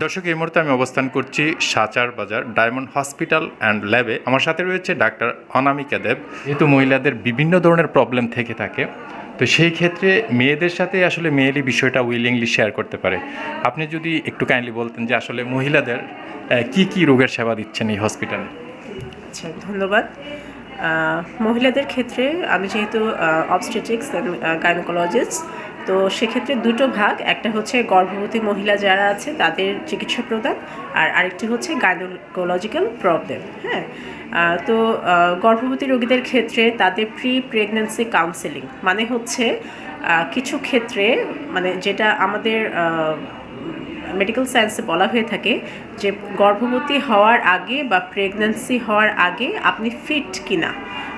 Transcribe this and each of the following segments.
দর্শক, এই মুহূর্তে আমি অবস্থান করছি সাচার বাজার ডায়মন্ড হসপিটাল অ্যান্ড ল্যাবে। আমার সাথে রয়েছে ডাক্তার অনামিকা দেব। যেহেতু মহিলাদের বিভিন্ন ধরনের প্রবলেম থেকে থাকে, তো সেই ক্ষেত্রে মেয়েদের সাথে আসলে মেয়েরই বিষয়টা উইলিংলি শেয়ার করতে পারে। আপনি যদি একটু কাইন্ডলি বলতেন যে আসলে মহিলাদের কি কি রোগের সেবা দিচ্ছেন এই হসপিটালে। আচ্ছা, ধন্যবাদ। মহিলাদের ক্ষেত্রে আমি যেহেতু অবস্টেট্রিক্স অ্যান্ড গাইনোকোলজিস্ট, তো সেক্ষেত্রে দুটো ভাগ, একটা হচ্ছে গর্ভবতী মহিলা যারা আছে তাদের চিকিৎসা প্রদান, আর আরেকটি হচ্ছে গাইনোকোলজিক্যাল প্রবলেম। হ্যাঁ, তো গর্ভবতী রোগীদের ক্ষেত্রে তাদের প্রেগন্যান্সি কাউন্সেলিং মানে হচ্ছে কিছু ক্ষেত্রে, মানে যেটা আমাদের মেডিকেল সায়েন্সে বলা হয়ে থাকে যে গর্ভবতী হওয়ার আগে বা প্রেগন্যান্সি হওয়ার আগে আপনি ফিট কিনা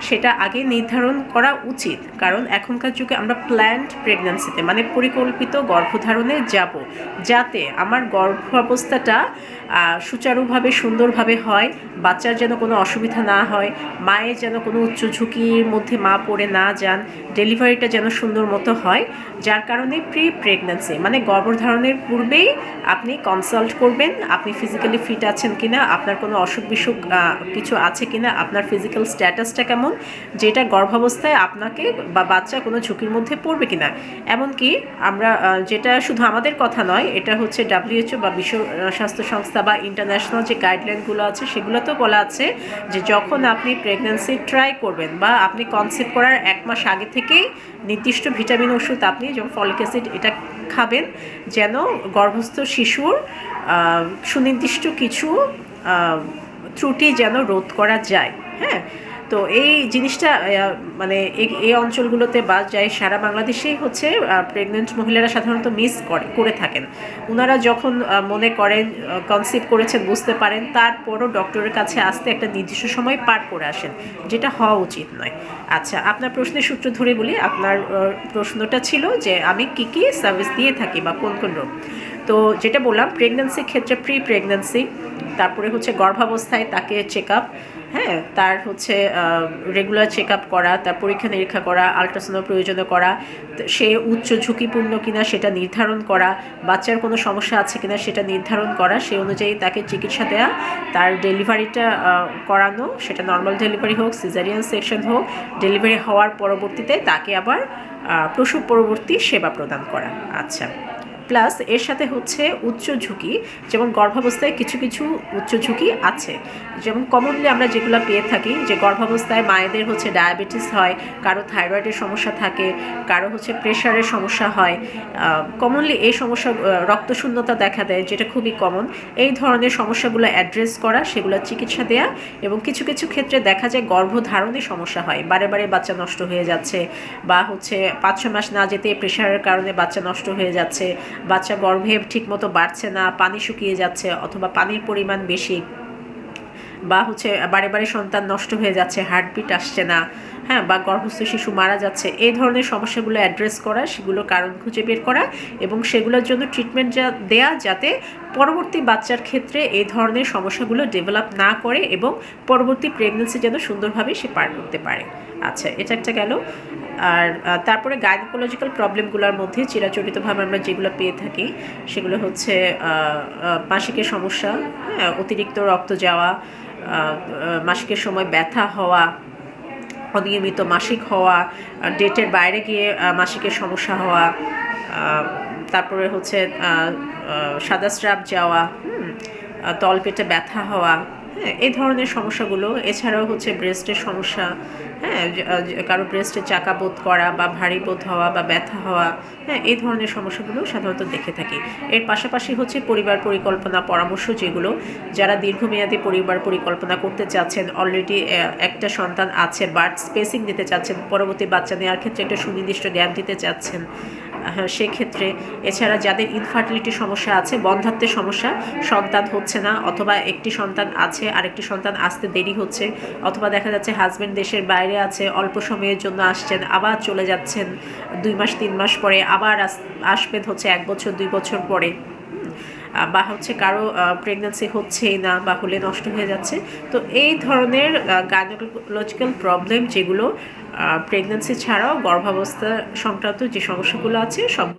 সেটা আগে নির্ধারণ করা উচিত। কারণ এখনকার যুগে আমরা প্ল্যান্ড প্রেগন্যান্সিতে মানে পরিকল্পিত গর্ভধারণে যাব, যাতে আমার গর্ভাবস্থাটা সুচারুভাবে সুন্দরভাবে হয়, বাচ্চার যেন কোনো অসুবিধা না হয়, মায়ের যেন কোনো উচ্চ ঝুঁকির মধ্যে মা পড়ে না যান, ডেলিভারিটা যেন সুন্দর মতো হয়। যার কারণে প্রেগন্যান্সি মানে গর্ভধারণের পূর্বেই আপনি কনসাল্ট করবেন আপনি ফিজিক্যালি ফিট আছেন কিনা, আপনার কোনো অসুখ বিসুখ কিছু আছে কিনা, আপনার ফিজিক্যাল স্ট্যাটাসটা কেমন, যেটা গর্ভাবস্থায় আপনাকে বা বাচ্চা কোনো ঝুঁকির মধ্যে পড়বে কিনা। এমনকি আমরা যেটা শুধু আমাদের কথা নয়, এটা হচ্ছে WHO বা বিশ্ব স্বাস্থ্য সংস্থা বা ইন্টারন্যাশনাল যে গাইডলাইনগুলো আছে সেগুলোতেও বলা আছে যে যখন আপনি প্রেগন্যান্সি ট্রাই করবেন বা আপনি কনসিভ করার 1 মাস আগে থেকেই নির্দিষ্ট ভিটামিন ওষুধ আপনি যেমন ফলিক অ্যাসিড এটা খাবেন, যেন গর্ভস্থ শিশুর সুনির্দিষ্ট কিছু ত্রুটি যেন রোধ করা যায়। হ্যাঁ, তো এই জিনিসটা মানে এই অঞ্চলগুলোতে বা যাই সারা বাংলাদেশেই হচ্ছে প্রেগনেন্ট মহিলারা সাধারণত মিস করে থাকেন। ওনারা যখন মনে করেন কনসিভ করেছেন, বুঝতে পারেন, তারপরও ডক্টরের কাছে আসতে একটা নির্দিষ্ট সময় পার করে আসেন, যেটা হওয়া উচিত নয়। আচ্ছা, আপনার প্রশ্নের সূত্র ধরে বলি, আপনার প্রশ্নটা ছিল যে আমি কি কি সার্ভিস দিয়ে থাকি বা কোন কোন রোগ। তো যেটা বললাম, প্রেগন্যান্সির ক্ষেত্রে প্রেগন্যান্সি, তারপরে হচ্ছে গর্ভাবস্থায় তাকে চেক আপ, হ্যাঁ, তার হচ্ছে রেগুলার চেক আপ করা, তার পরীক্ষা নিরীক্ষা করা, আলট্রাসাউন্ড প্রয়োজনে করা, সে উচ্চ ঝুঁকিপূর্ণ কিনা সেটা নির্ধারণ করা, বাচ্চার কোনো সমস্যা আছে কিনা সেটা নির্ধারণ করা, সেই অনুযায়ী তাকে চিকিৎসা দেওয়া, তার ডেলিভারিটা করানো, সেটা নর্মাল ডেলিভারি হোক, সিজারিয়ান সেকশন হোক, ডেলিভারি হওয়ার পরবর্তীতে তাকে আবার প্রসব পরবর্তী সেবা প্রদান করা। আচ্ছা, প্লাস এর সাথে হচ্ছে উচ্চ ঝুঁকি, যেমন গর্ভাবস্থায় কিছু কিছু উচ্চ ঝুঁকি আছে, যেমন কমনলি আমরা যেগুলো পেয়ে থাকি যে গর্ভাবস্থায় মায়েদের হচ্ছে ডায়াবেটিস হয়, কারো থাইরয়েডের সমস্যা থাকে, কারো হচ্ছে প্রেশারের সমস্যা হয়, কমনলি এই সমস্যা, রক্তশূন্যতা দেখা দেয় যেটা খুবই কমন। এই ধরনের সমস্যাগুলো অ্যাড্রেস করা, সেগুলো চিকিৎসা দেওয়া, এবং কিছু কিছু ক্ষেত্রে দেখা যায় গর্ভধারণে সমস্যা হয়, বারে বারে বাচ্চা নষ্ট হয়ে যাচ্ছে, বা হচ্ছে 5-6 মাস না যেতে প্রেশারের কারণে বাচ্চা নষ্ট হয়ে যাচ্ছে, বাচ্চা গর্ভে ঠিকমতো বাড়ছে না, পানি শুকিয়ে যাচ্ছে অথবা পানির পরিমাণ বেশি, বা হচ্ছে বারে বারে সন্তান নষ্ট হয়ে যাচ্ছে, হার্টবিট আসছে না, হ্যাঁ, বা গর্ভস্থ শিশু মারা যাচ্ছে, এই ধরনের সমস্যাগুলো অ্যাড্রেস করা, সেগুলো কারণ খুঁজে বের করা এবং সেগুলোর জন্য ট্রিটমেন্ট দেয়া, যাতে পরবর্তী বাচ্চার ক্ষেত্রে এই ধরনের সমস্যাগুলো ডেভেলপ না করে এবং পরবর্তী প্রেগনেন্সি যেন সুন্দরভাবে সে পার করতে পারে। আচ্ছা, এটা একটা গেল। আর তারপরে গাইনোকোলজিক্যাল প্রবলেমগুলোর মধ্যে চিরাচরিতভাবে আমরা যেগুলো পেয়ে থাকি সেগুলো হচ্ছে মাসিকের সমস্যা, হ্যাঁ, অতিরিক্ত রক্ত যাওয়া, মাসিকের সময় ব্যথা হওয়া, অনিয়মিত মাসিক হওয়া, ডেটের বাইরে গিয়ে মাসিকের সমস্যা হওয়া, তারপরে হচ্ছে সাদা স্রাব যাওয়া, তলপেটে ব্যথা হওয়া, হ্যাঁ, এই ধরনের সমস্যাগুলো। এছাড়াও হচ্ছে ব্রেস্টের সমস্যা, হ্যাঁ, কারো ব্রেস্টে চাকা বোধ করা বা ভারী বোধ হওয়া বা ব্যথা হওয়া, হ্যাঁ, এই ধরনের সমস্যাগুলো সাধারণত দেখে থাকি। এর পাশাপাশি হচ্ছে পরিবার পরিকল্পনা পরামর্শ, যেগুলো যারা দীর্ঘমেয়াদী পরিবার পরিকল্পনা করতে চাচ্ছেন, অলরেডি একটা সন্তান আছে, বার্থ স্পেসিং দিতে চাচ্ছেন, পরবর্তী বাচ্চা নেওয়ার ক্ষেত্রে একটা সুনির্দিষ্ট গ্যাপ দিতে চাচ্ছেন, হ্যাঁ, সেক্ষেত্রে। এছাড়া যাদের ইনফার্টিলিটি সমস্যা আছে, বন্ধ্যাত্বের সমস্যা, সন্তান হচ্ছে না অথবা একটি সন্তান আছে আরেকটি সন্তান আসতে দেরি হচ্ছে, অথবা দেখা যাচ্ছে হাজব্যান্ড দেশের বাইরে আছে, অল্প সময়ের জন্য আসছেন, আবার চলে যাচ্ছেন 2 মাস 3 মাস পরে, আবার আসবেন হচ্ছে 1 বছর 2 বছর পরে, বা হচ্ছে কারো প্রেগন্যান্সি হচ্ছেই না বা হলে নষ্ট হয়ে যাচ্ছে। তো এই ধরনের গাইনোকোলজিক্যাল প্রবলেম, যেগুলো প্রেগন্যান্সি ছাড়াও গর্ভাবস্থা সংক্রান্ত যে সমস্যাগুলো আছে সব